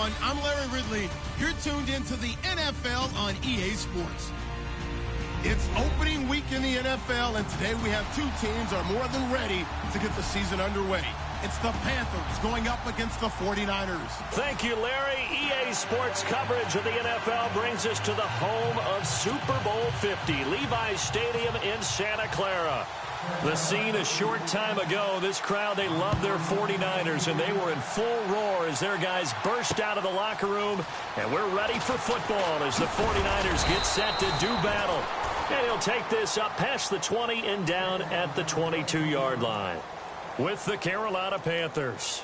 everyone. I'm Larry Ridley. You're tuned into the NFL on EA Sports. It's opening week in the NFL, and today we have two teams are more than ready to get the season underway. It's the Panthers going up against the 49ers. Thank you, Larry. EA Sports coverage of the NFL brings us to the home of Super Bowl 50, Levi's Stadium in Santa Clara. The scene a short time ago, this crowd, they love their 49ers, and they were in full roar as their guys burst out of the locker room, and we're ready for football as the 49ers get set to do battle. And he'll take this up past the 20 and down at the 22-yard line with the Carolina Panthers.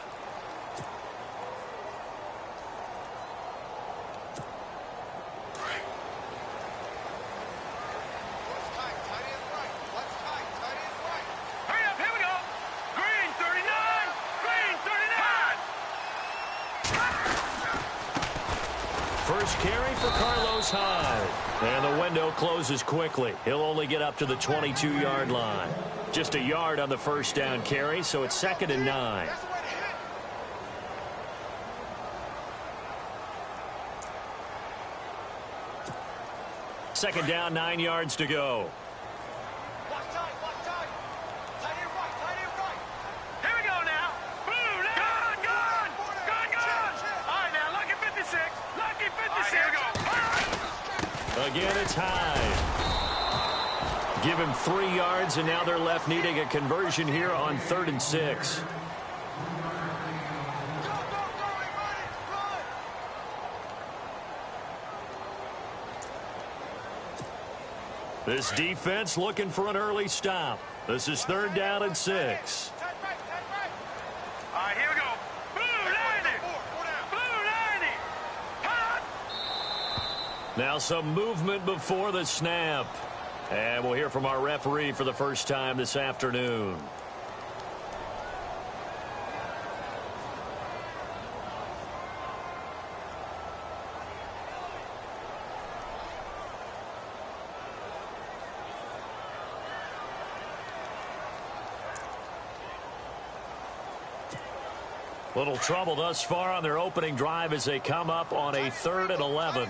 First carry for Carlos Hyde. And the window closes quickly. He'll only get up to the 22-yard line. Just a yard on the first down carry, so it's 2nd and 9. Second down, 9 yards to go. Again, it's Hyde. Give him 3 yards, and now they're left needing a conversion here on 3rd and 6. This defense looking for an early stop. This is 3rd down and 6. All right, here we go. Now some movement before the snap. And we'll hear from our referee for the first time this afternoon. Little trouble thus far on their opening drive as they come up on a 3rd and 11.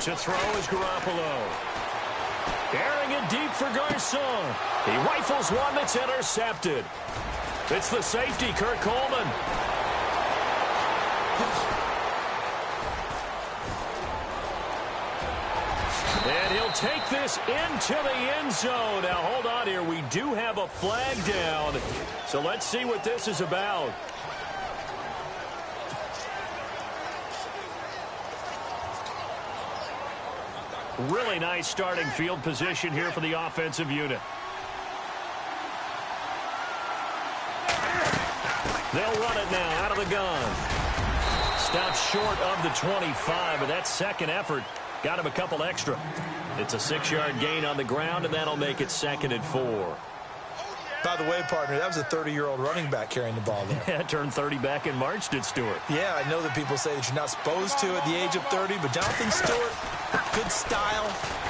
To throw is Garoppolo. Airing it deep for Garcon. He rifles one that's intercepted. It's the safety, Kurt Coleman. And he'll take this into the end zone. Now, hold on here. We do have a flag down. So let's see what this is about. Really nice starting field position here for the offensive unit. They'll run it now out of the gun. Stopped short of the 25, but that second effort got him a couple extra. It's a 6-yard gain on the ground, and that'll make it 2nd and 4. By the way, partner, that was a 30-year-old running back carrying the ball there. Yeah, turned 30 back in March, did Stewart. Yeah, I know that people say that you're not supposed to at the age of 30, but Jonathan Stewart, good style,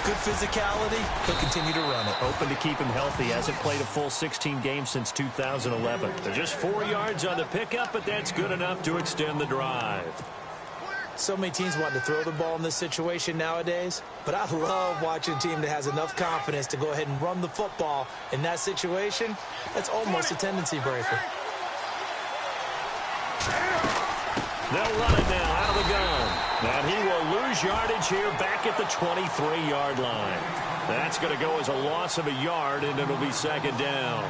good physicality, he'll continue to run it. Hoping to keep him healthy. Hasn't played a full 16 games since 2011. They're just 4 yards on the pickup, but that's good enough to extend the drive. So many teams want to throw the ball in this situation nowadays, but I love watching a team that has enough confidence to go ahead and run the football in that situation. That's almost a tendency breaker. They'll run it now out of the gun. And he will lose yardage here back at the 23-yard line. That's going to go as a loss of a yard, and it'll be 2nd down.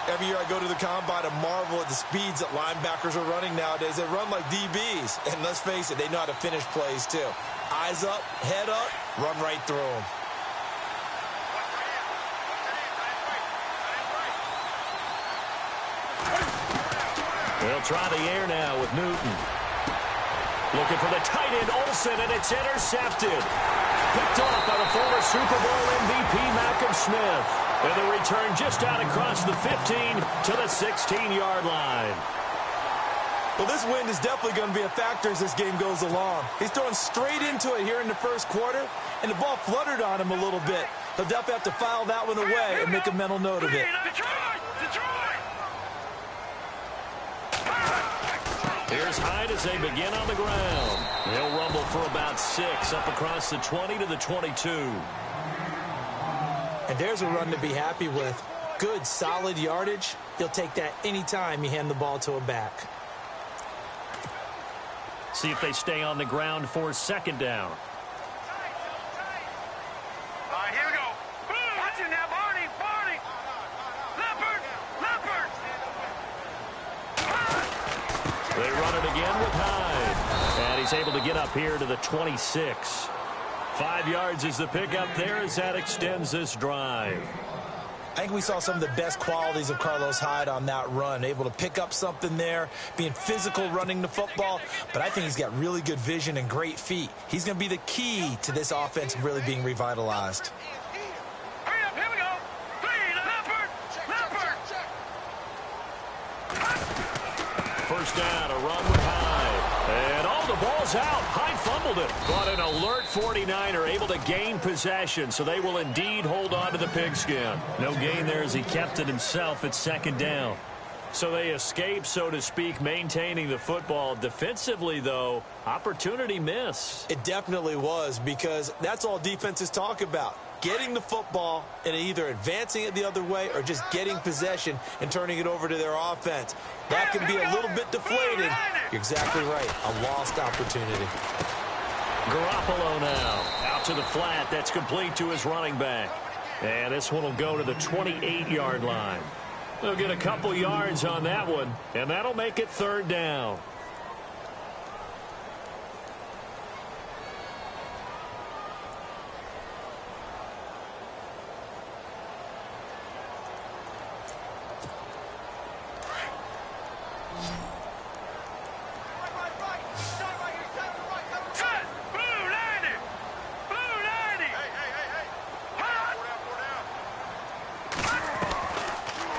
Every year I go to the combine and marvel at the speeds that linebackers are running nowadays. They run like DBs. And let's face it, they know how to finish plays too. Eyes up, head up, run right through them. They'll try the air now with Newton. Looking for the tight end, Olsen, and it's intercepted. Picked off by the former Super Bowl MVP, Malcolm Smith. And the return just out across the 15 to the 16-yard line. Well, this wind is definitely going to be a factor as this game goes along. He's throwing straight into it here in the first quarter, and the ball fluttered on him a little bit. He'll definitely have to file that one away and make a mental note of it. Here's Hyde as they begin on the ground. He'll rumble for about 6 up across the 20 to the 22. And there's a run to be happy with. Good, solid yardage. You'll take that anytime you hand the ball to a back. See if they stay on the ground for 2nd down. All right, here we go. Watch it now, Barney. Leopard. They run it again with Hyde. And he's able to get up here to the 26. 5 yards is the pickup there as that extends this drive. I think we saw some of the best qualities of Carlos Hyde on that run. Able to pick up something there, being physical running the football. But I think he's got really good vision and great feet. He's going to be the key to this offense really being revitalized. Hurry up, here we go. Leopard. First down, a run with Hyde. And the ball's out. Hyde fumbled it. But an alert 49er able to gain possession, so they will indeed hold on to the pigskin. No gain there as he kept it himself at 2nd down. So they escape, so to speak, maintaining the football. Defensively, though, opportunity miss. It definitely was, because that's all defenses talk about. Getting the football and either advancing it the other way or just getting possession and turning it over to their offense. That can be a little bit deflating. You're exactly right. A lost opportunity. Garoppolo now out to the flat. That's complete to his running back. And this one will go to the 28-yard line. They'll get a couple yards on that one, and that'll make it 3rd down.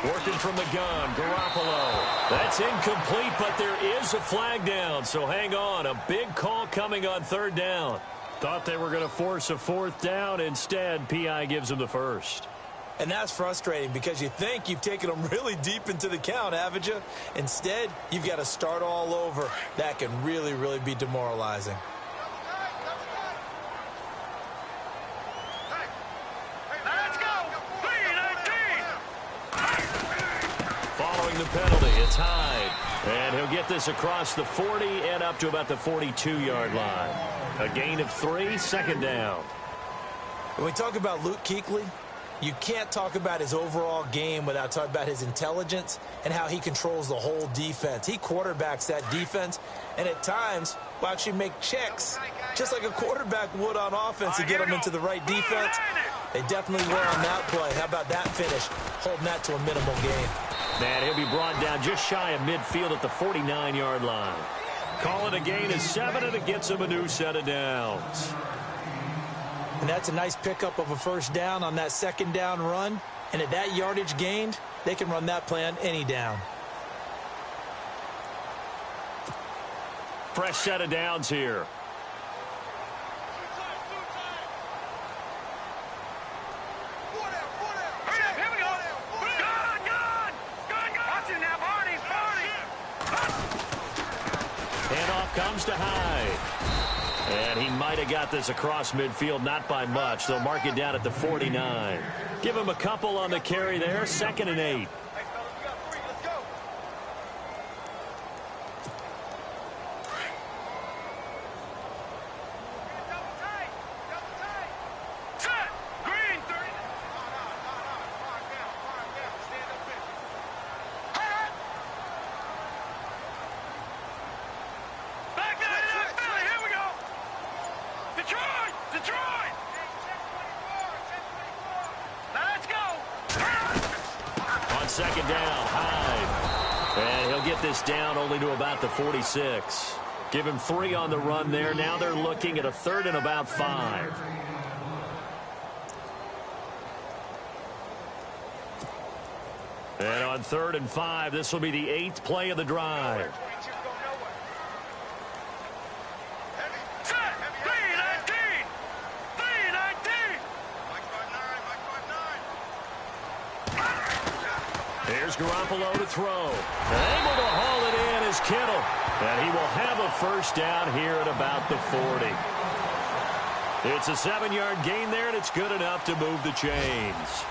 Working from the gun, Garoppolo. That's incomplete, but there is a flag down, so hang on. A big call coming on 3rd down. Thought they were going to force a 4th down. Instead, P.I. gives them the first. And that's frustrating because you think you've taken them really deep into the count, haven't you? Instead, you've got to start all over. That can really, really be demoralizing. The penalty, it's Hyde. And he'll get this across the 40 and up to about the 42-yard line. A gain of 3, 2nd down. When we talk about Luke Kuechly, you can't talk about his overall game without talking about his intelligence and how he controls the whole defense. He quarterbacks that defense, and at times will actually make checks, just like a quarterback would on offense to get them into the right defense. They definitely were on that play. How about that finish? Holding that to a minimal gain. And he'll be brought down just shy of midfield at the 49-yard line. Call it a gain of 7, and it gets him a new set of downs. And that's a nice pickup of a 1st down on that 2nd down run. And at that yardage gained, they can run that play on any down. Fresh set of downs here. Comes to Hyde. And he might have got this across midfield, not by much. They'll mark it down at the 49. Give him a couple on the carry there, 2nd and 8. Second down, Hyde. And he'll get this down only to about the 46. Give him 3 on the run there. Now they're looking at a 3rd and about 5. And on 3rd and 5, this will be the 8th play of the drive. Here's Garoppolo to throw. Able to haul it in is Kittle. And he will have a first down here at about the 40. It's a 7-yard gain there, and it's good enough to move the chains.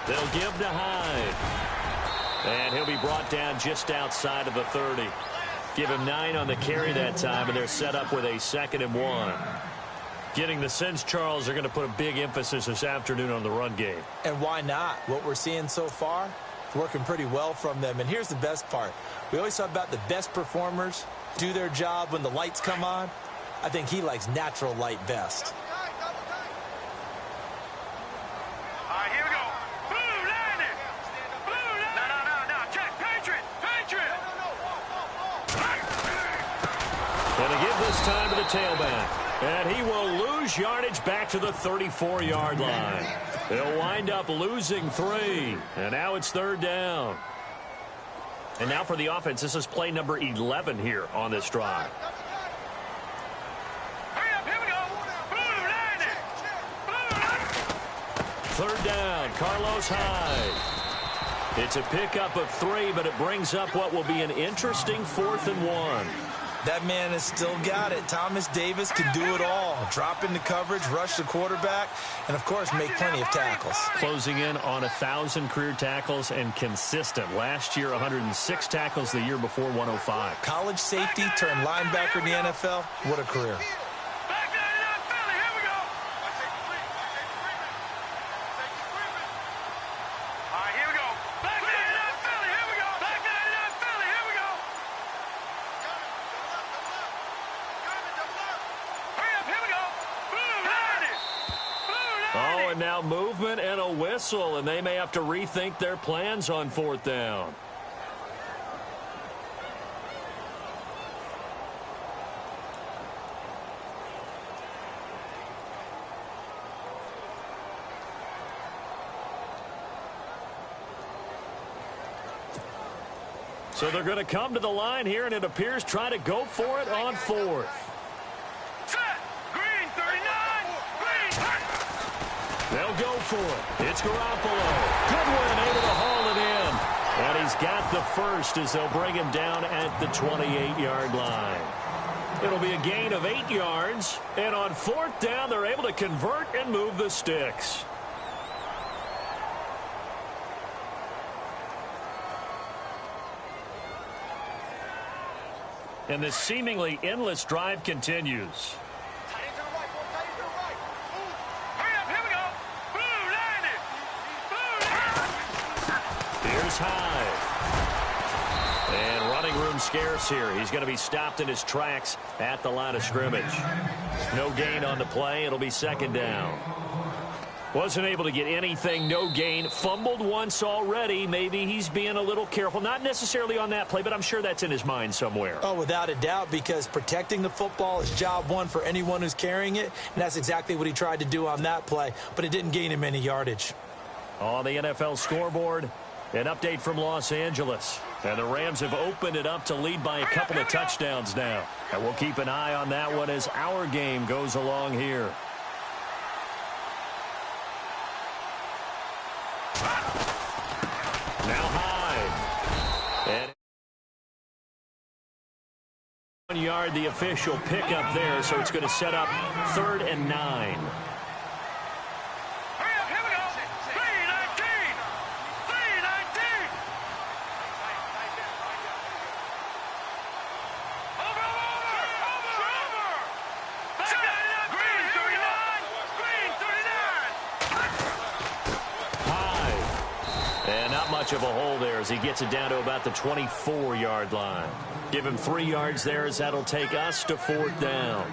They'll give to Hyde. And he'll be brought down just outside of the 30. Give him 9 on the carry that time, and they're set up with a 2nd and 1. Getting the sense, Charles, they're going to put a big emphasis this afternoon on the run game. And why not? What we're seeing so far, it's working pretty well from them. And here's the best part. We always talk about the best performers do their job when the lights come on. I think he likes natural light best. Going to give this time to the tailback. And he will lose yardage back to the 34-yard line. They'll wind up losing 3. And now it's 3rd down. And now for the offense, this is play number 11 here on this drive. Third down, Carlos Hyde. It's a pickup of 3, but it brings up what will be an interesting 4th and 1. That man has still got it. Thomas Davis can do it all. Drop into coverage, rush the quarterback, and, of course, make plenty of tackles. Closing in on 1,000 career tackles and consistent. Last year, 106 tackles. The year before, 105. College safety turned linebacker in the NFL. What a career. Now movement and a whistle, and they may have to rethink their plans on 4th down. So they're going to come to the line here, and it appears try to go for it on 4th. They'll go for it. It's Garoppolo. Goodwin able to haul it in. And he's got the first as they'll bring him down at the 28-yard line. It'll be a gain of 8 yards. And on 4th down, they're able to convert and move the sticks. And this seemingly endless drive continues. Hyde. And running room scarce here. He's going to be stopped in his tracks at the line of scrimmage. No gain on the play. It'll be 2nd down. Wasn't able to get anything. No gain. Fumbled once already. Maybe he's being a little careful. Not necessarily on that play, but I'm sure that's in his mind somewhere. Oh, without a doubt, because protecting the football is job 1 for anyone who's carrying it. And that's exactly what he tried to do on that play. But it didn't gain him any yardage. On the NFL scoreboard, an update from Los Angeles. And the Rams have opened it up to lead by a couple of touchdowns now. And we'll keep an eye on that one as our game goes along here. Now Hyde. And 1 yard, the official pickup there, so it's going to set up 3rd and 9. Of a hole there as he gets it down to about the 24-yard line. Give him 3 yards there as that'll take us to 4th down.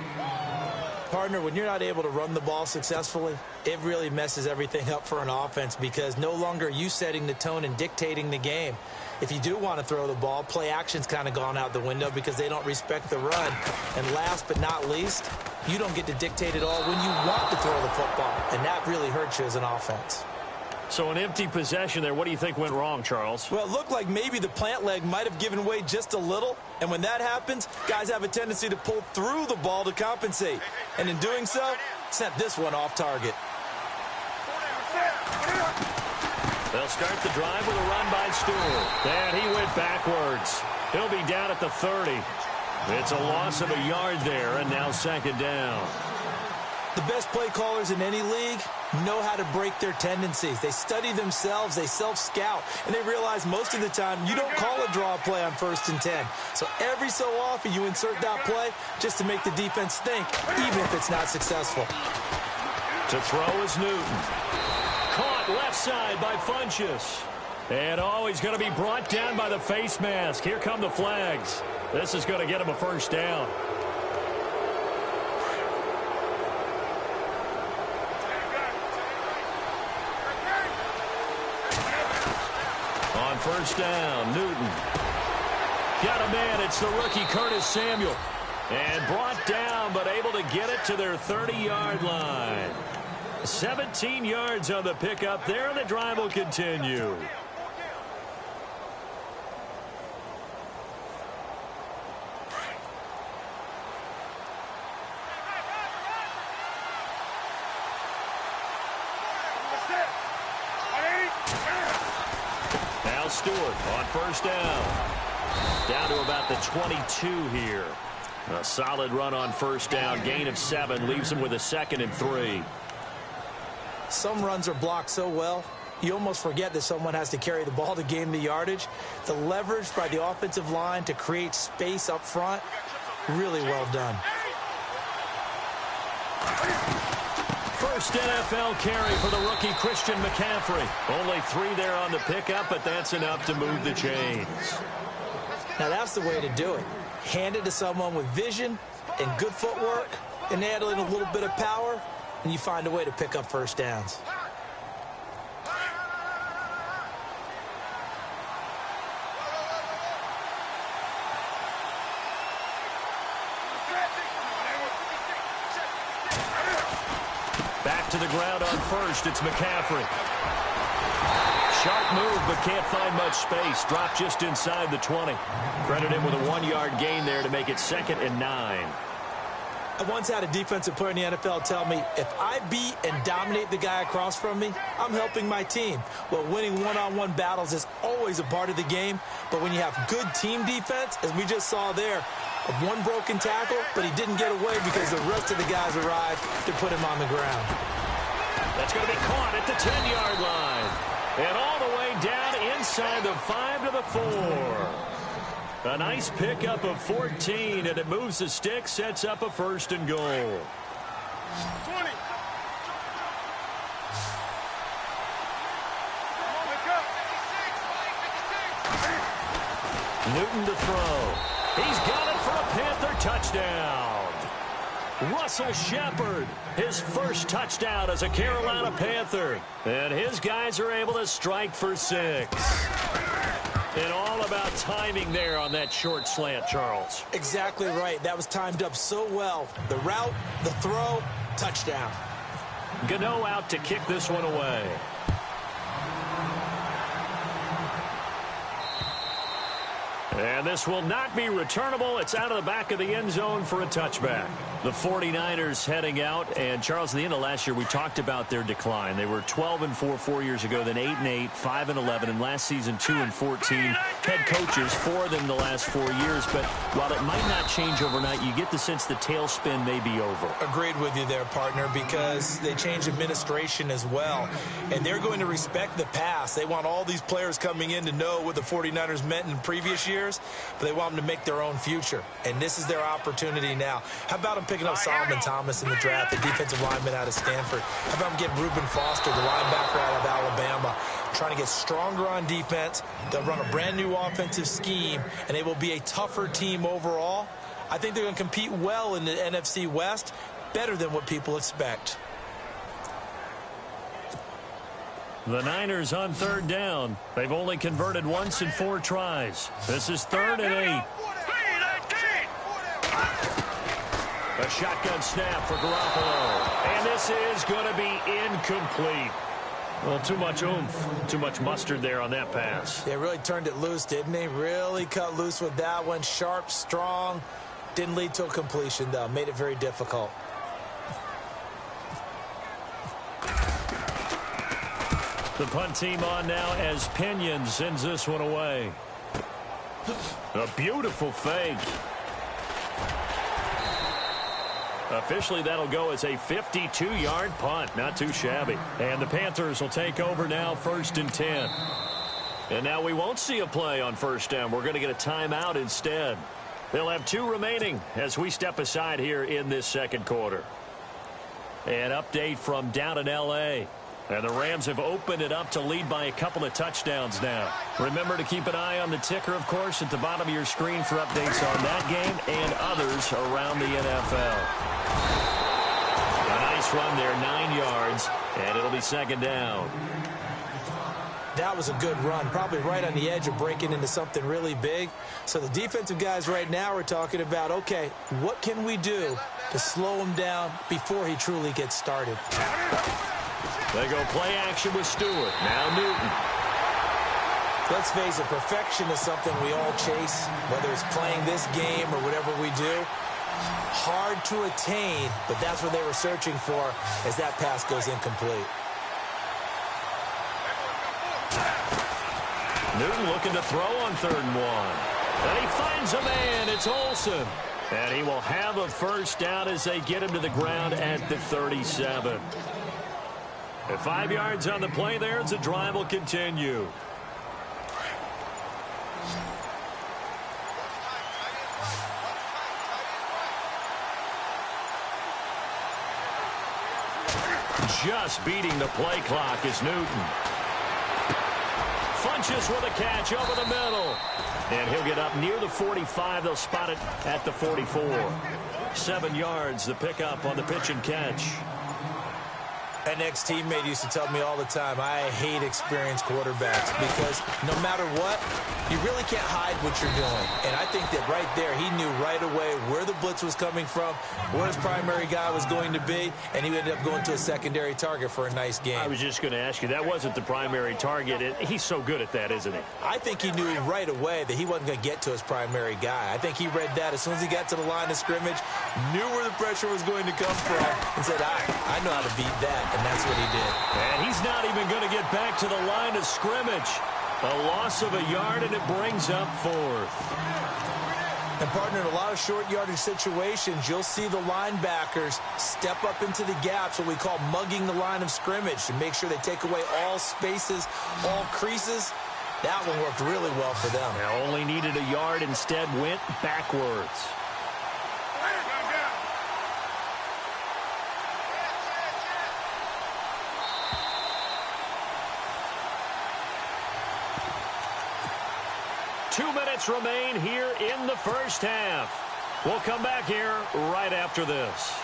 Partner, when you're not able to run the ball successfully, it really messes everything up for an offense because no longer are you setting the tone and dictating the game. If you do want to throw the ball, play action's kind of gone out the window because they don't respect the run. And last but not least, you don't get to dictate it all when you want to throw the football, and that really hurts you as an offense. So an empty possession there. What do you think went wrong, Charles? Well, it looked like maybe the plant leg might have given way just a little. And when that happens, guys have a tendency to pull through the ball to compensate. And in doing so, sent this one off target. They'll start the drive with a run by Stewart. And he went backwards. He'll be down at the 30. It's a loss of a yard there, and now second down. The best play callers in any league know how to break their tendencies. They study themselves, they self-scout, and they realize most of the time you don't call a draw play on 1st and 10. So every so often you insert that play just to make the defense think, even if it's not successful. To throw is Newton. Caught left side by Funchess. And he's going to be brought down by the face mask. Here come the flags. This is going to get him a first down. On first down, Newton. Got a man. It's the rookie Curtis Samuel. And brought down, but able to get it to their 30-yard line. 17 yards on the pickup there, and the drive will continue. Now Stewart on first down. Down to about the 22 here. A solid run on first down. Gain of 7 leaves him with a 2nd and 3. Some runs are blocked so well, you almost forget that someone has to carry the ball to gain the yardage. The leverage by the offensive line to create space up front, really well done. First NFL carry for the rookie Christian McCaffrey. Only 3 there on the pickup, but that's enough to move the chains. Now that's the way to do it. Hand it to someone with vision and good footwork, and add in a little bit of power, and you find a way to pick up first downs. Back to the ground on first. It's McCaffrey. Sharp move, but can't find much space. Dropped just inside the 20. Credit him with a 1-yard gain there to make it 2nd and 9. I once had a defensive player in the NFL tell me, if I beat and dominate the guy across from me, I'm helping my team. Well, winning one-on-one battles is always a part of the game, but when you have good team defense, as we just saw there, one broken tackle, but he didn't get away because the rest of the guys arrived to put him on the ground. That's going to be caught at the 10-yard line. And all the way down inside the 5 to the 4. A nice pickup of 14, and it moves the stick, sets up a 1st and goal. 20. Newton to throw. He's got it for a Panther touchdown. Russell Shepard, his first touchdown as a Carolina Panther. And his guys are able to strike for 6. And all about timing there on that short slant, Charles. Exactly right. That was timed up so well. The route, the throw, touchdown. Gano out to kick this one away. And this will not be returnable. It's out of the back of the end zone for a touchback. The 49ers heading out. And, Charles, at the end of last year, we talked about their decline. They were 12-4 4 years ago, then 8-8, 5-11, and last season 2-14. Head coaches, 4 of them the last 4 years. But while it might not change overnight, you get the sense the tailspin may be over. Agreed with you there, partner, because they changed administration as well. And they're going to respect the pass. They want all these players coming in to know what the 49ers meant in previous years, but they want them to make their own future. And this is their opportunity now. How about them picking up Solomon Thomas in the draft, the defensive lineman out of Stanford? How about them getting Reuben Foster, the linebacker out of Alabama, trying to get stronger on defense? They'll run a brand new offensive scheme, and they will be a tougher team overall. I think they're going to compete well in the NFC West, better than what people expect. The Niners on third down. They've only converted once in 4 tries. This is 3rd and 8. A shotgun snap for Garoppolo. And this is going to be incomplete. Well, too much oomph, too much mustard there on that pass. They really turned it loose, didn't they? Really cut loose with that one. Sharp, strong. Didn't lead to a completion, though. Made it very difficult. The punt team on now as Pinion sends this one away. A beautiful fake. Officially, that'll go as a 52-yard punt. Not too shabby. And the Panthers will take over now, 1st and 10. And now we won't see a play on 1st down. We're going to get a timeout instead. They'll have 2 remaining as we step aside here in this 2nd quarter. An update from down in L.A. And the Rams have opened it up to lead by a couple of touchdowns now. Remember to keep an eye on the ticker, of course, at the bottom of your screen for updates on that game and others around the NFL. A nice run there, 9 yards, and it'll be 2nd down. That was a good run, probably right on the edge of breaking into something really big. So the defensive guys right now are talking about, okay, what can we do to slow him down before he truly gets started? They go play action with Stewart. Now Newton. Let's face it, perfection is something we all chase, whether it's playing this game or whatever we do. Hard to attain, but that's what they were searching for as that pass goes incomplete. Newton looking to throw on 3rd and 1. And he finds a man. It's Olsen. And he will have a 1st down as they get him to the ground at the 37. At 5 yards on the play there as the drive will continue. Just beating the play clock is Newton. Funches with a catch over the middle. And he'll get up near the 45. They'll spot it at the 44. 7 yards, the pickup on the pitch and catch. An ex-teammate used to tell me all the time, I hate experienced quarterbacks because no matter what, you really can't hide what you're doing. And I think that right there, he knew right away where the blitz was coming from, where his primary guy was going to be, and he ended up going to a secondary target for a nice game. I was just going to ask you, that wasn't the primary target. He's so good at that, isn't he? I think he knew right away that he wasn't going to get to his primary guy. I think he read that as soon as he got to the line of scrimmage, knew where the pressure was going to come from, and said, I know how to beat that. And that's what he did. And he's not even going to get back to the line of scrimmage. A loss of a yard, and it brings up 4th. And, partner, in a lot of short yardage situations, you'll see the linebackers step up into the gaps, what we call mugging the line of scrimmage, to make sure they take away all spaces, all creases. That one worked really well for them. Now only needed a yard, instead went backwards. Remain here in the 1st half. We'll come back here right after this.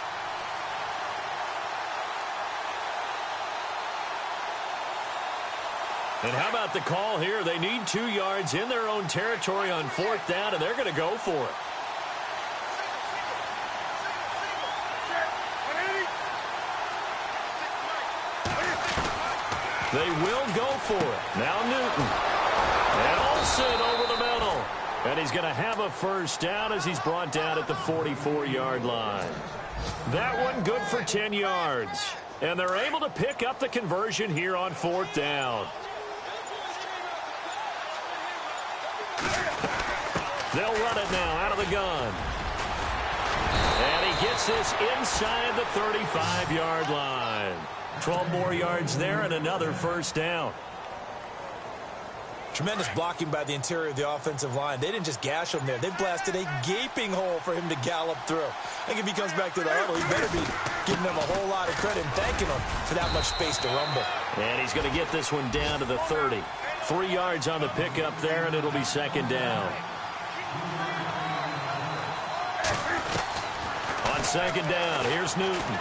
And how about the call here? They need 2 yards in their own territory on 4th down, and they're going to go for it. They will go for it. Now Newton. And Olsen over the middle. And he's going to have a 1st down as he's brought down at the 44-yard line. That one good for 10 yards. And they're able to pick up the conversion here on 4th down. They'll run it now out of the gun. And he gets this inside the 35-yard line. 12 more yards there and another 1st down. Tremendous blocking by the interior of the offensive line. They didn't just gash him there. They blasted a gaping hole for him to gallop through. I think if he comes back to the huddle, he better be giving them a whole lot of credit and thanking them for that much space to rumble. And he's going to get this one down to the 30. 3 yards on the pickup there, and it'll be 2nd down. On second down. Here's Newton.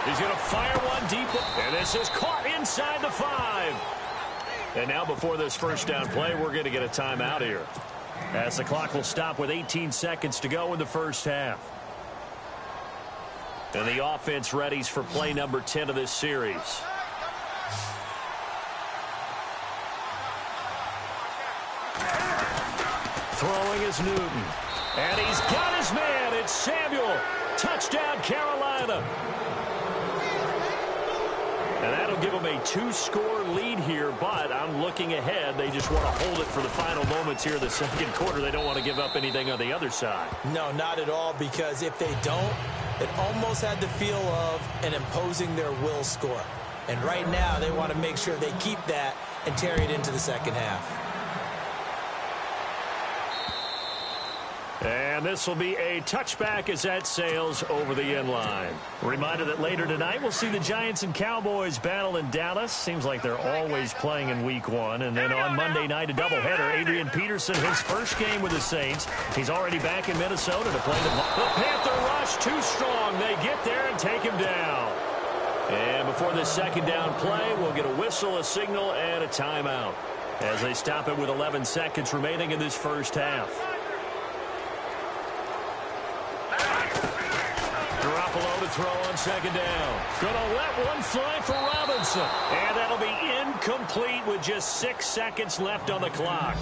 He's going to fire one deep, and this is caught inside the 5. And now before this first down play, we're going to get a timeout here, as the clock will stop with 18 seconds to go in the first half. And the offense readies for play number 10 of this series. Throwing is Newton. And he's got his man. It's Samuel. Touchdown, Carolina. And that'll give them a 2-score lead here, but I'm looking ahead. They just want to hold it for the final moments here in the second quarter. They don't want to give up anything on the other side. No, not at all, because if they don't, it almost had the feel of an imposing their will score. And right now, they want to make sure they keep that and carry it into the second half. And this will be a touchback as that sails over the end line. Reminder that later tonight we'll see the Giants and Cowboys battle in Dallas. Seems like they're always playing in week 1. And then on Monday night, a doubleheader. Adrian Peterson, his first game with the Saints. He's already back in Minnesota to play the Panther rush too strong. They get there and take him down. And before this second down play, we'll get a whistle, a signal, and a timeout as they stop it with 11 seconds remaining in this first half. To throw on second down. Gonna let one fly for Robinson. And that'll be incomplete with just 6 seconds left on the clock.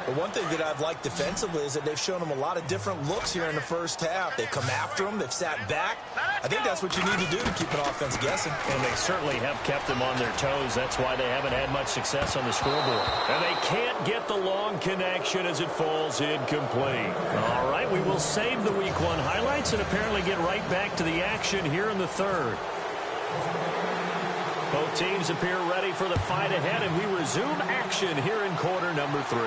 The one thing that I've liked defensively is that they've shown them a lot of different looks here in the first half. They've come after them. They've sat back. I think that's what you need to do to keep an offense guessing. And they certainly have kept them on their toes. That's why they haven't had much success on the scoreboard. And they can't get the long connection as it falls incomplete. All right, we will save the Week 1 highlights and apparently get right back to the action here in the third. Both teams appear ready for the fight ahead, and we resume action here in quarter number 3.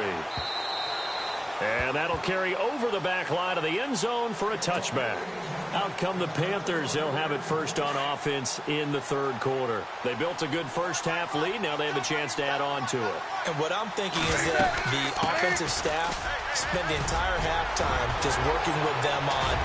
And that'll carry over the back line of the end zone for a touchback. Out come the Panthers. They'll have it first on offense in the third quarter. They built a good first half lead. Now they have a chance to add on to it. And what I'm thinking is that the offensive staff spent the entire halftime just working with them on,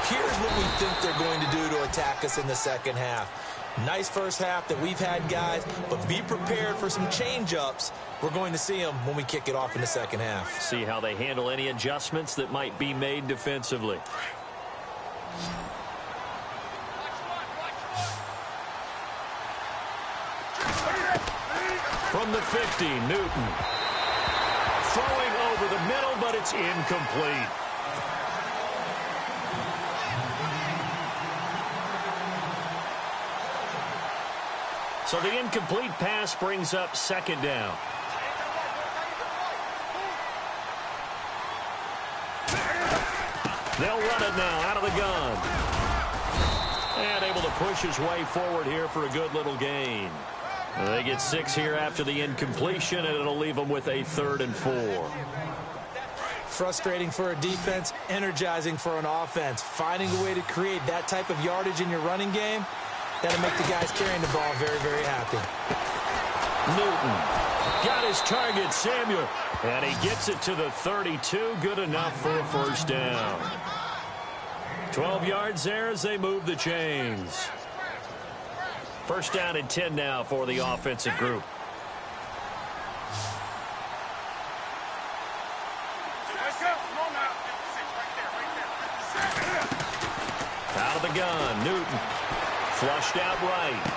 here's what we think they're going to do to attack us in the second half. Nice first half that we've had, guys, but be prepared for some change-ups. We're going to see them when we kick it off in the second half. See how they handle any adjustments that might be made defensively. From the 50, Newton. Throwing over the middle, but it's incomplete. So the incomplete pass brings up second down. They'll run it now out of the gun. And able to push his way forward here for a good little gain. They get 6 here after the incompletion, and it'll leave them with a 3rd and 4. Frustrating for a defense, energizing for an offense. Finding a way to create that type of yardage in your running game, that'll make the guys carrying the ball very, very happy. Newton got his target, Samuel, and he gets it to the 32. Good enough for a first down. 12 yards there as they move the chains. First down and 10 now for the offensive group. Out of the gun, Newton. Flushed out right.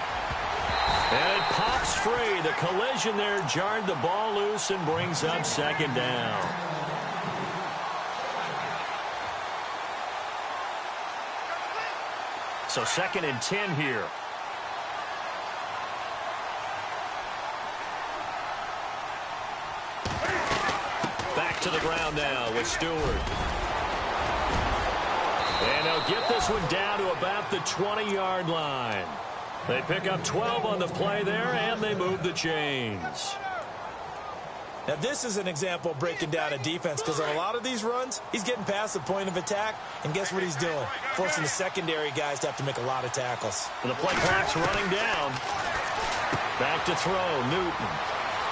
And it pops free. The collision there jarred the ball loose and brings up second down. So 2nd and 10 here. Back to the ground now with Stewart. And they'll get this one down to about the 20-yard line. They pick up 12 on the play there, and they move the chains. Now, this is an example of breaking down a defense, because on a lot of these runs, he's getting past the point of attack, and guess what he's doing? Forcing the secondary guys to have to make a lot of tackles. And the play clock's running down. Back to throw, Newton.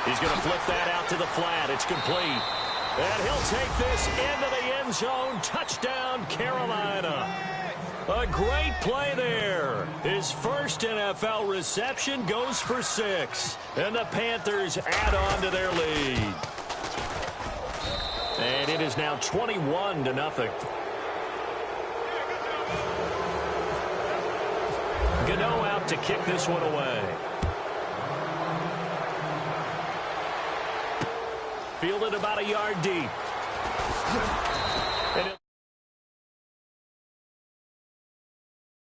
He's going to flip that out to the flat. It's complete. And he'll take this into the end zone. Touchdown, Carolina. A great play there. His first NFL reception goes for 6. And the Panthers add on to their lead. And it is now 21-0. Gano out to kick this one away. Fielded about a yard deep.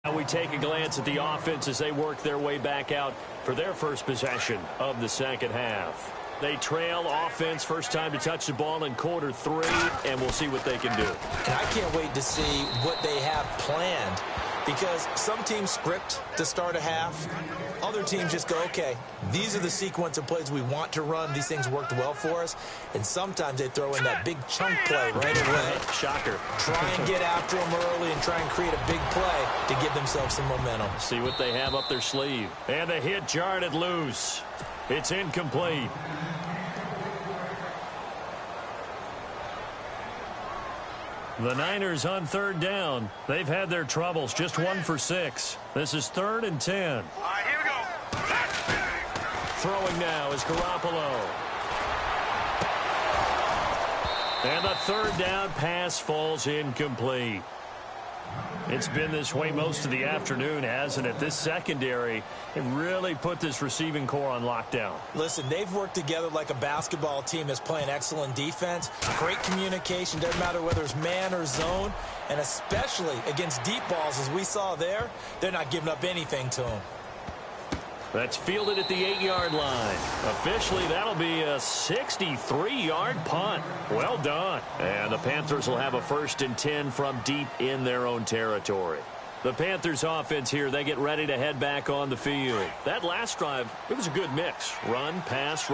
Now we take a glance at the offense as they work their way back out for their first possession of the second half. They trail offense, first time to touch the ball in quarter 3, and we'll see what they can do. And I can't wait to see what they have planned, because some teams script to start a half. Other teams just go, okay, these are the sequence of plays we want to run. These things worked well for us. And sometimes they throw in that big chunk play right away. Shocker. Try and get after them early and try and create a big play to give themselves some momentum. See what they have up their sleeve. And the hit jarred it loose. It's incomplete. The Niners on third down. They've had their troubles. Just 1 for 6. This is 3rd and 10. All right, here we go. Throwing now is Garoppolo. And the third down pass falls incomplete. It's been this way most of the afternoon, hasn't it? This secondary, it really put this receiving core on lockdown. Listen, they've worked together like a basketball team that's playing excellent defense. Great communication, doesn't matter whether it's man or zone. And especially against deep balls, as we saw there, they're not giving up anything to them. That's fielded at the 8-yard line. Officially, that'll be a 63-yard punt. Well done. And the Panthers will have a 1st and 10 from deep in their own territory. The Panthers offense here, they get ready to head back on the field. That last drive, it was a good mix. Run, pass,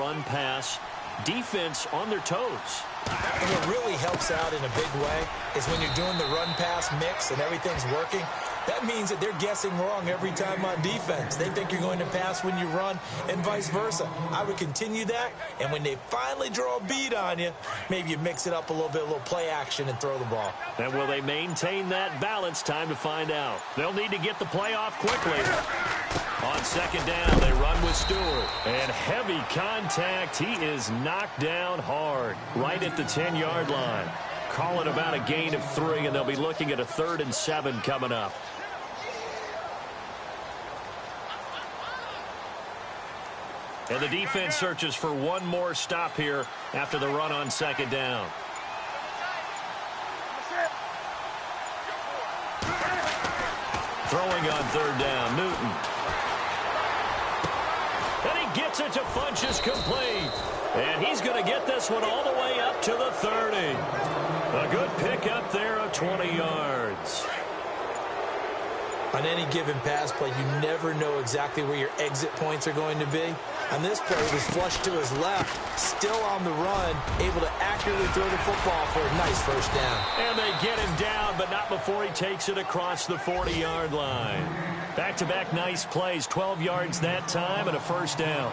defense on their toes. And what really helps out in a big way is when you're doing the run-pass mix and everything's working. That means that they're guessing wrong every time on defense. They think you're going to pass when you run and vice versa. I would continue that, and when they finally draw a bead on you, maybe you mix it up a little bit, a little play action, and throw the ball. And will they maintain that balance? Time to find out. They'll need to get the play off quickly. On second down, they run with Stewart. And heavy contact. He is knocked down hard right at the 10-yard line. Call it about a gain of 3, and they'll be looking at a 3rd and 7 coming up. And the defense searches for one more stop here after the run on second down. Throwing on third down, Newton. And he gets it to Funchess complete. And he's going to get this one all the way up to the 30. A good pickup there of 20 yards. On any given pass play, you never know exactly where your exit points are going to be. On this play, it was flushed to his left, still on the run, able to accurately throw the football for a nice first down. And they get him down, but not before he takes it across the 40-yard line. Back-to-back nice plays, 12 yards that time and a first down.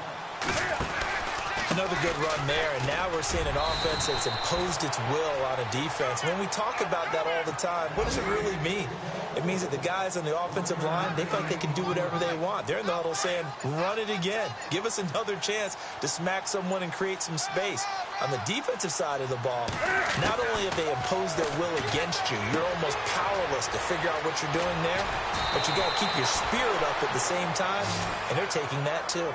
Another good run there, and now we're seeing an offense that's imposed its will on a defense. When we talk about that all the time, what does it really mean? It means that the guys on the offensive line, they feel like they can do whatever they want. They're in the huddle saying, run it again. Give us another chance to smack someone and create some space. On the defensive side of the ball, not only have they imposed their will against you, you're almost powerless to figure out what you're doing there, but you got to keep your spirit up at the same time, and they're taking that too.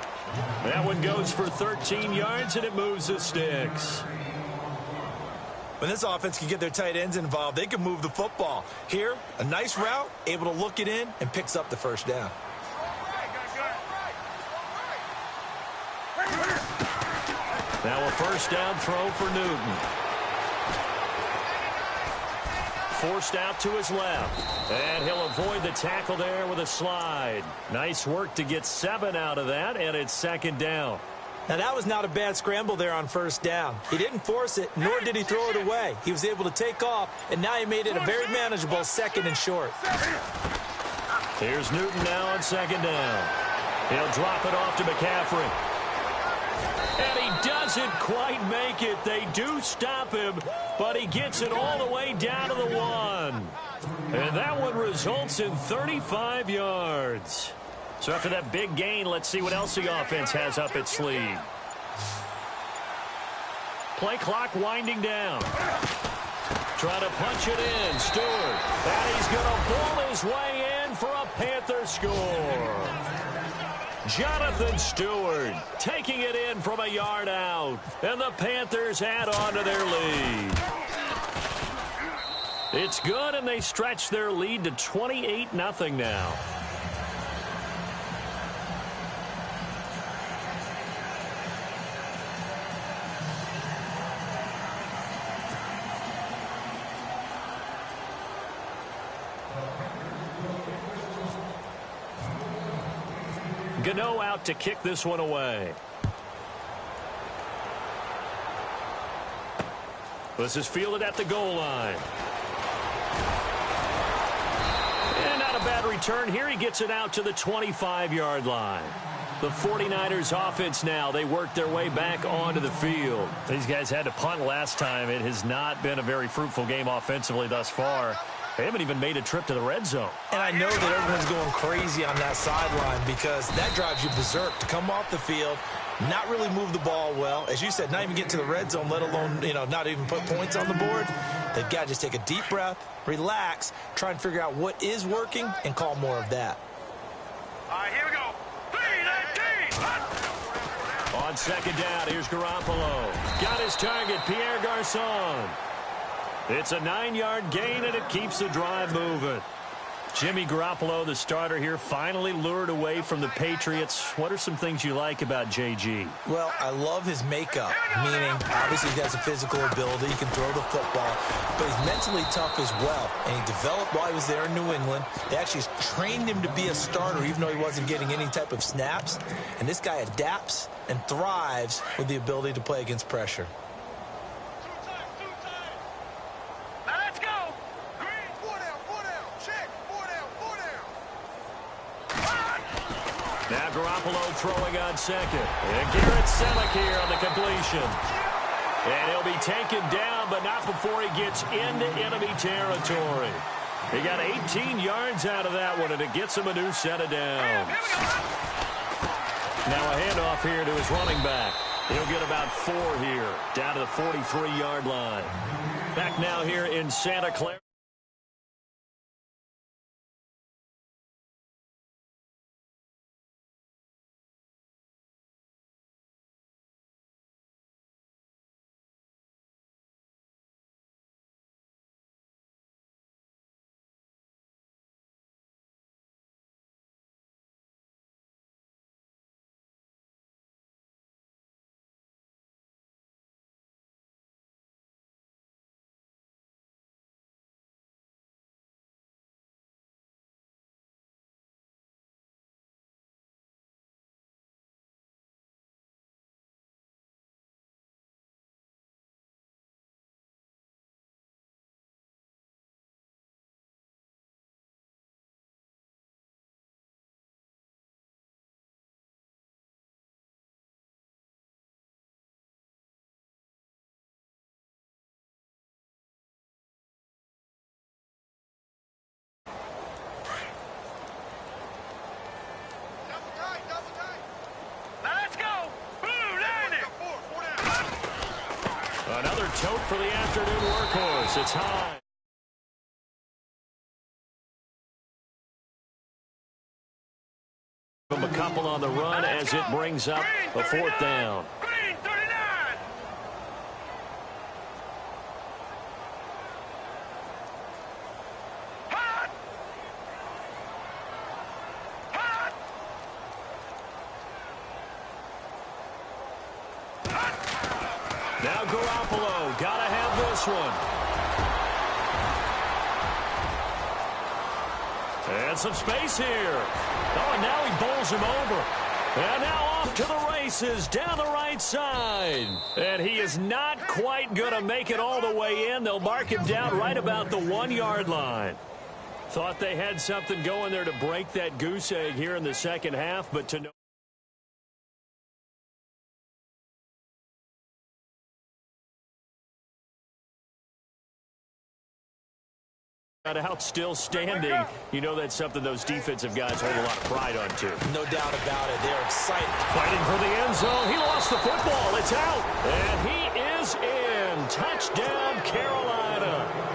That one goes for 13 yards, and it moves the sticks. When this offense can get their tight ends involved, they can move the football. Here, a nice route, able to look it in, and picks up the first down. Now a first down throw for Newton. Forced out to his left. And he'll avoid the tackle there with a slide. Nice work to get 7 out of that, and it's second down. Now, that was not a bad scramble there on first down. He didn't force it, nor did he throw it away. He was able to take off, and now he made it a very manageable 2nd and short. Here's Newton now on second down. He'll drop it off to McCaffrey. And he doesn't quite make it. They do stop him, but he gets it all the way down to the 1. And And that one results in 35 yards. So after that big gain, let's see what else the offense has up its sleeve. Play clock winding down. Trying to punch it in, Stewart. And he's going to ball his way in for a Panther score. Jonathan Stewart taking it in from a yard out. And the Panthers add on to their lead. It's good, and they stretch their lead to 28-0 now. Gano out to kick this one away. This is fielded at the goal line. And not a bad return here. He gets it out to the 25-yard line. The 49ers offense now, they work their way back onto the field. These guys had to punt last time. It has not been a very fruitful game offensively thus far. They haven't even made a trip to the red zone. And I know that everyone's going crazy on that sideline because that drives you berserk to come off the field, not really move the ball well. As you said, not even get to the red zone, let alone, not even put points on the board. They've got to just take a deep breath, relax, try and figure out what is working, and call more of that. All right, here we go. On second down, here's Garoppolo. Got his target, Pierre Garçon. It's a 9-yard gain, and it keeps the drive moving. Jimmy Garoppolo, the starter here, finally lured away from the Patriots. What are some things you like about JG? Well, I love his makeup, meaning obviously he has a physical ability. He can throw the football, but he's mentally tough as well. And he developed while he was there in New England. They actually trained him to be a starter even though he wasn't getting any type of snaps. And this guy adapts and thrives with the ability to play against pressure. Now Garoppolo throwing on second. And Garrett Selleck here on the completion. And he'll be taken down, but not before he gets into enemy territory. He got 18 yards out of that one, and it gets him a new set of downs. Now a handoff here to his running back. He'll get about 4 here, down to the 43-yard line. Back now here in Santa Clara. Another tote for the afternoon workhorse. It's high. From a couple on the run as it brings up a 4th down. Green 39. Hot. Hot. Now Garoppolo, gotta have this one. And some space here. Oh, and now he bowls him over. And now off to the races down the right side. And he is not quite going to make it all the way in. They'll mark him down right about the 1-yard line. Thought they had something going there to break that goose egg here in the second half, but to no out still standing. You know that's something those defensive guys hold a lot of pride on, too. No doubt about it. They're excited. Fighting for the end zone. He lost the football. It's out. And he is in. Touchdown, Carolina.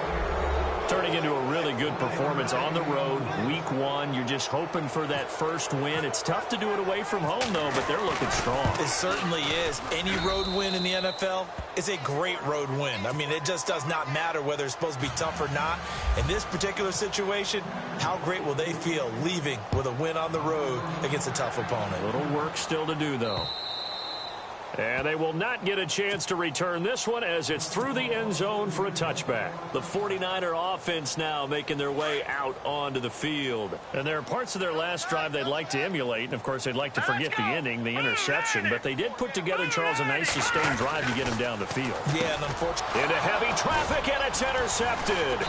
Turning into a really good performance on the road. Week 1, you're just hoping for that first win. It's tough to do it away from home, though, but they're looking strong. It certainly is. Any road win in the NFL is a great road win. I mean, it just does not matter whether it's supposed to be tough or not. In this particular situation, how great will they feel leaving with a win on the road against a tough opponent? A little work still to do, though. And they will not get a chance to return this one as it's through the end zone for a touchback. The 49er offense now making their way out onto the field. And there are parts of their last drive they'd like to emulate. And, of course, they'd like to forget the ending, the interception. But they did put together, Charles, a nice sustained drive to get him down the field. Yeah, and unfortunately, into heavy traffic, and it's intercepted.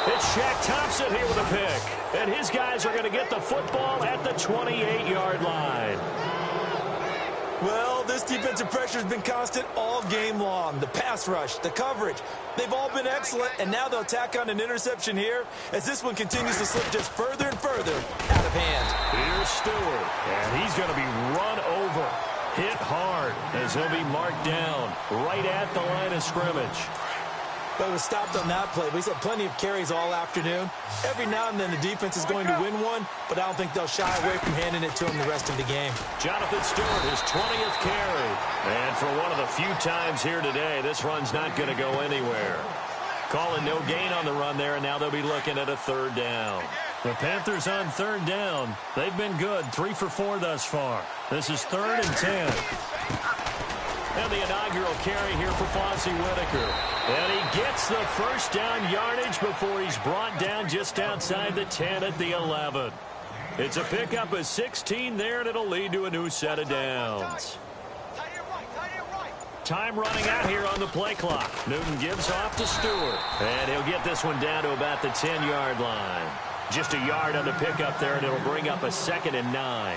It's Shaq Thompson here with a pick. And his guys are going to get the football at the 28-yard line. Well, this defensive pressure has been constant all game long. The pass rush, the coverage, they've all been excellent, and now they'll tack on an interception here as this one continues to slip just further and further out of hand. Here's Stewart, and he's going to be run over, hit hard as he'll be marked down right at the line of scrimmage. But it was stopped on that play. He's had plenty of carries all afternoon. Every now and then the defense is going to win one, but I don't think they'll shy away from handing it to him the rest of the game. Jonathan Stewart, his 20th carry. And for one of the few times here today, this run's not going to go anywhere. Calling no gain on the run there, and now they'll be looking at a third down. The Panthers on third down. They've been good, 3 for 4 thus far. This is 3rd and 10. And the inaugural carry here for Fonzie Whitaker. And he gets the first down yardage before he's brought down just outside the 10 at the 11. It's a pickup of 16 there, and it'll lead to a new set of downs. Time running out here on the play clock. Newton gives off to Stewart. And he'll get this one down to about the 10-yard line. Just a yard on the pickup there, and it'll bring up a 2nd and 9.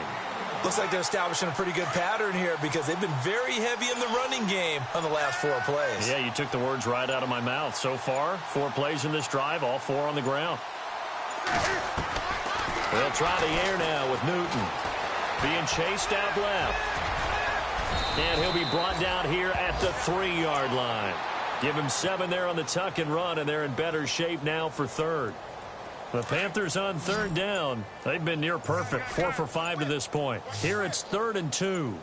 Looks like they're establishing a pretty good pattern here because they've been very heavy in the running game on the last 4 plays. Yeah, you took the words right out of my mouth. So far, 4 plays in this drive, all 4 on the ground. They'll try the air now with Newton. Being chased out left. And he'll be brought down here at the 3-yard line. Give him 7 there on the tuck and run, and they're in better shape now for 3rd. The Panthers on 3rd down. They've been near perfect, 4 for 5 to this point. Here it's 3rd and 2.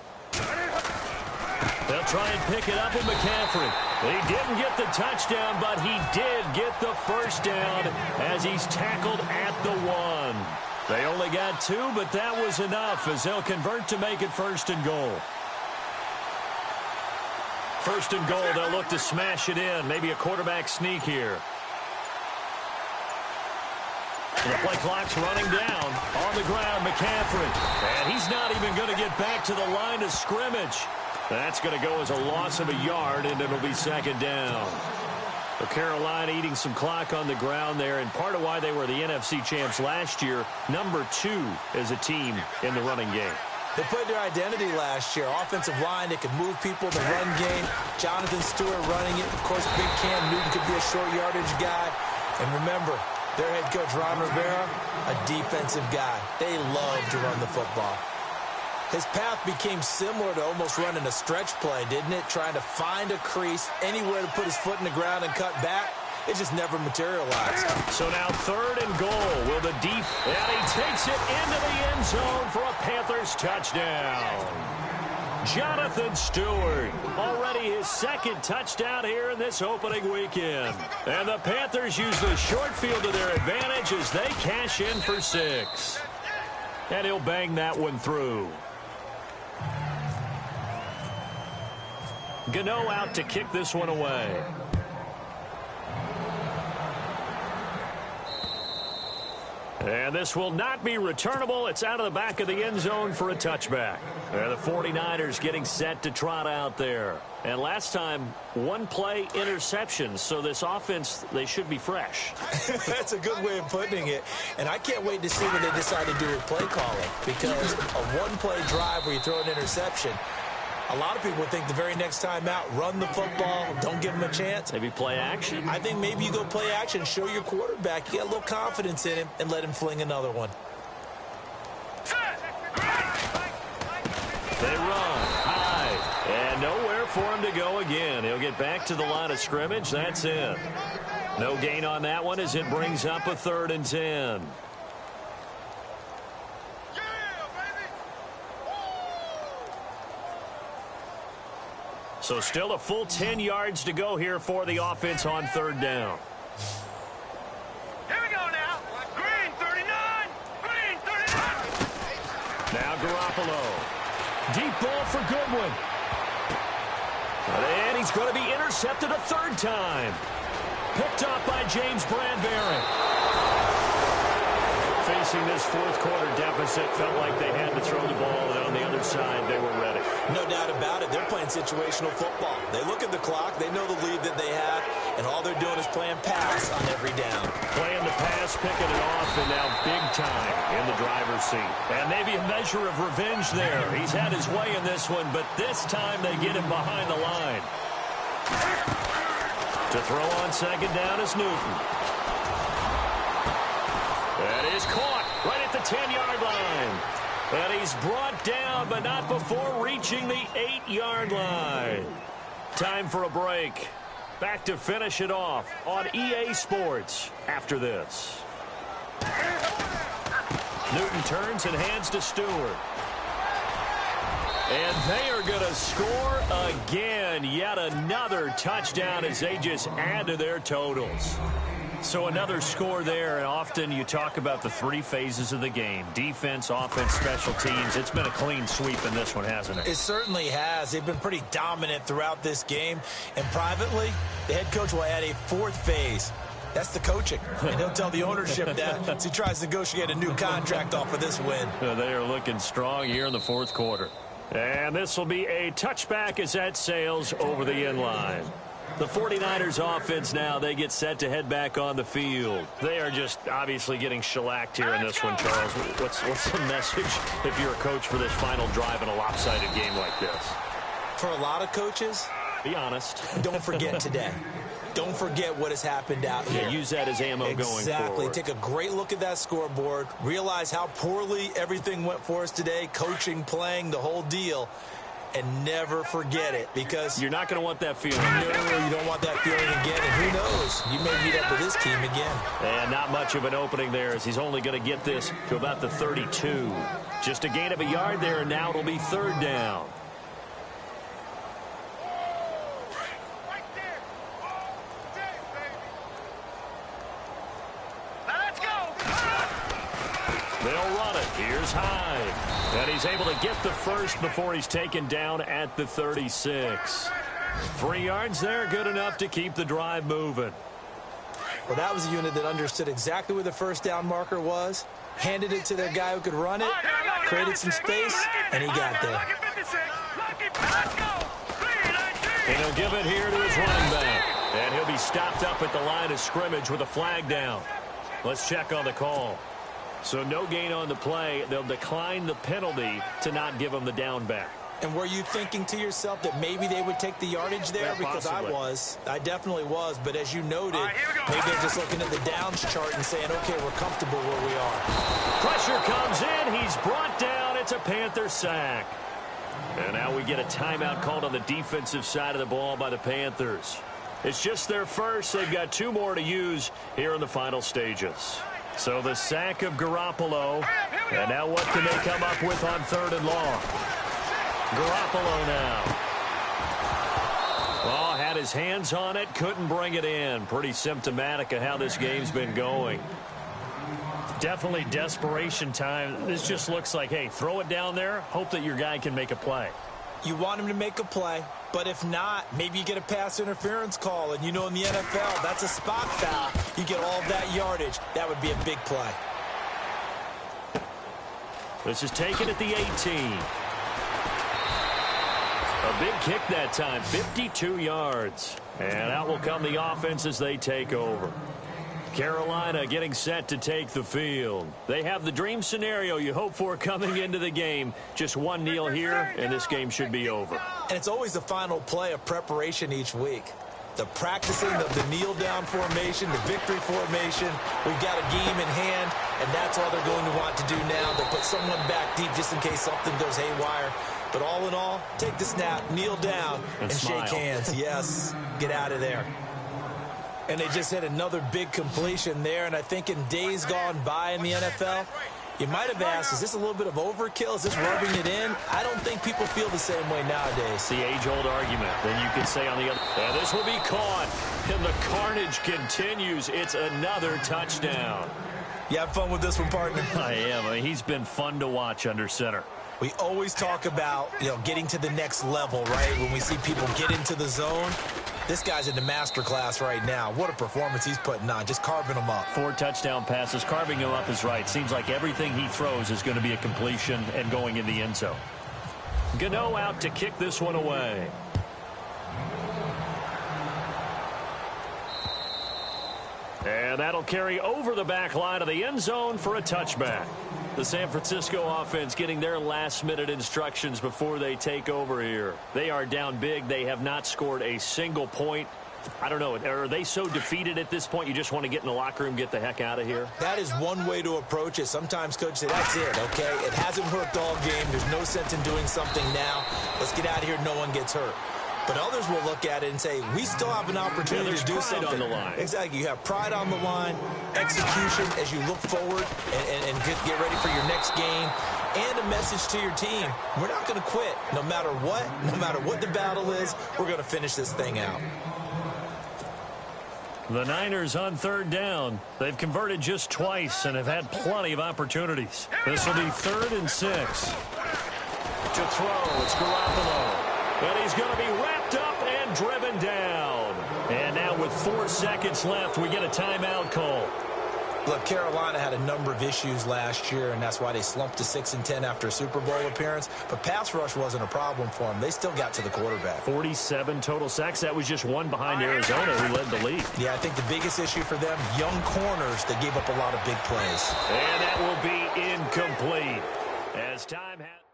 They'll try and pick it up with McCaffrey. He didn't get the touchdown, but he did get the first down as he's tackled at the 1. They only got 2, but that was enough as they'll convert to make it 1st and goal. 1st and goal, they'll look to smash it in. Maybe a quarterback sneak here. The play clock's running down. On the ground, McCaffrey. And he's not even going to get back to the line of scrimmage. That's going to go as a loss of a yard, and it'll be 2nd down. So Carolina eating some clock on the ground there, and part of why they were the NFC champs last year, number 2 as a team in the running game. They played their identity last year. Offensive line, they could move people in the run game. Jonathan Stewart running it. Of course, big Cam Newton could be a short yardage guy. And remember, their head coach, Ron Rivera, a defensive guy. They love to run the football. His path became similar to almost running a stretch play, didn't it? Trying to find a crease, anywhere to put his foot in the ground and cut back. It just never materialized. So now 3rd and goal. Will the deep... And he takes it into the end zone for a Panthers touchdown. Jonathan Stewart, already his 2nd touchdown here in this opening weekend. And the Panthers use the short field to their advantage as they cash in for 6. And he'll bang that one through. Gano out to kick this one away. And this will not be returnable. It's out of the back of the end zone for a touchback. And the 49ers getting set to trot out there. And last time, 1 play interception. So this offense, they should be fresh. That's a good way of putting it. And I can't wait to see what they decide to do with play calling. Because a 1-play drive where you throw an interception, A lot of people think the very next time out, run the football, don't give him a chance. Maybe play action? I think maybe you go play action, show your quarterback, you get a little confidence in him, and let him fling another one. They run high, and nowhere for him to go again. He'll get back to the line of scrimmage. That's it. No gain on that one as it brings up a 3rd and 10. So still a full 10 yards to go here for the offense on 3rd down. Here we go now. Green 39. Green 39. Now Garoppolo. Deep ball for Goodwin. And he's going to be intercepted a 3rd time. Picked up by James Bradbury. Facing this 4th quarter deficit, felt like they had to throw the ball, and on the other side, they were ready. No doubt about it. They're playing situational football. They look at the clock. They know the lead that they have, and all they're doing is playing pass on every down. Playing the pass, picking it off, and now big time in the driver's seat. And maybe a measure of revenge there. He's had his way in this one, but this time they get him behind the line. To throw on 2nd down is Newton. That is caught right at the 10-yard line. And he's brought down, but not before reaching the 8-yard line. Time for a break. Back to finish it off on EA Sports after this. Newton turns and hands to Stewart. And they are going to score again. Yet another touchdown as they just add to their totals. So another score there, and often you talk about the 3 phases of the game. Defense, offense, special teams. It's been a clean sweep in this one, hasn't it? It certainly has. They've been pretty dominant throughout this game. And privately, the head coach will add a 4th phase. That's the coaching. And he'll tell the ownership that as he tries to negotiate a new contract off of this win. They are looking strong here in the 4th quarter. And this will be a touchback as that sails over the end line. The 49ers offense now, they get set to head back on the field. They are just obviously getting shellacked here in this one, Charles. What's the message if you're a coach for this final drive in a lopsided game like this? For a lot of coaches, be honest. Don't forget today. Don't forget what has happened out here. Yeah, use that as ammo going forward. Exactly. Take a great look at that scoreboard. Realize how poorly everything went for us today. Coaching, playing, the whole deal. And never forget it, because you're not going to want that feeling. No, you don't want that feeling again. And who knows? You may meet up with this team again. And not much of an opening there, as he's only going to get this to about the 32. Just a gain of a yard there, and now it'll be 3rd down. Let's go. They'll run it. Here's Hyde. And he's able to get the first before he's taken down at the 36. 3 yards there, good enough to keep the drive moving. Well, that was a unit that understood exactly where the 1st down marker was, handed it to their guy who could run it, created some space, and he got there. And he'll give it here to his running back. And he'll be stopped up at the line of scrimmage with a flag down. Let's check on the call. So no gain on the play. They'll decline the penalty to not give him the down back. And were you thinking to yourself that maybe they would take the yardage there? Yeah, because possibly. I definitely was. But as you noted, maybe they're just looking at the downs chart and saying, okay, we're comfortable where we are. Pressure comes in. He's brought down. It's a Panther sack. And now we get a timeout called on the defensive side of the ball by the Panthers. It's just their first. They've got 2 more to use here in the final stages. So the sack of Garoppolo. And now what can they come up with on 3rd and long? Garoppolo now. Oh, had his hands on it, couldn't bring it in. Pretty symptomatic of how this game's been going. Definitely desperation time. This just looks like, hey, throw it down there, hope that your guy can make a play. You want him to make a play, but if not, maybe you get a pass interference call. And you know in the NFL, that's a spot foul. You get all of that yardage. That would be a big play. This is taken at the 18. A big kick that time, 52 yards. And out will come the offense as they take over. Carolina getting set to take the field. They have the dream scenario you hope for coming into the game. Just one kneel here, and this game should be over. And it's always the final play of preparation each week. The practicing of the kneel-down formation, the victory formation. We've got a game in hand, and that's all they're going to want to do now. They'll put someone back deep just in case something goes haywire. But all in all, take the snap, kneel down, and shake hands. Yes, get out of there. And they just hit another big completion there, and I think in days gone by in the NFL, you might have asked, is this a little bit of overkill? Is this rubbing it in? I don't think people feel the same way nowadays. The age-old argument. Then you could say on the other, and this will be caught, and the carnage continues. It's another touchdown. You have fun with this one, partner? I am. I mean, he's been fun to watch under center. We always talk about, getting to the next level, right? When we see people get into the zone, this guy's in the master class right now. What a performance he's putting on, just carving them up. 4 touchdown passes. Carving him up is right. Seems like everything he throws is going to be a completion and going in the end zone. Gano out to kick this one away. And that'll carry over the back line of the end zone for a touchback. The San Francisco offense getting their last-minute instructions before they take over here. They are down big. They have not scored a single point. I don't know. Are they so defeated at this point you just want to get in the locker room, get the heck out of here? That is one way to approach it. Sometimes coaches say, that's it, okay? It hasn't worked all game. There's no sense in doing something now. Let's get out of here. No one gets hurt. But others will look at it and say, we still have an opportunity to do something. On the line. Exactly. You have pride on the line, execution as you look forward and get ready for your next game, and a message to your team. We're not going to quit. No matter what the battle is, we're going to finish this thing out. The Niners on 3rd down. They've converted just twice and have had plenty of opportunities. This will be 3rd and 6. To throw, it's Garoppolo. And he's going to be wrapped up and driven down. And now with 4 seconds left, we get a timeout call. Look, Carolina had a number of issues last year, and that's why they slumped to 6-10 after a Super Bowl appearance. But pass rush wasn't a problem for them. They still got to the quarterback. 47 total sacks. That was just one behind Arizona, who led the league. Yeah, I think the biggest issue for them, young corners that gave up a lot of big plays. And that will be incomplete. As time has...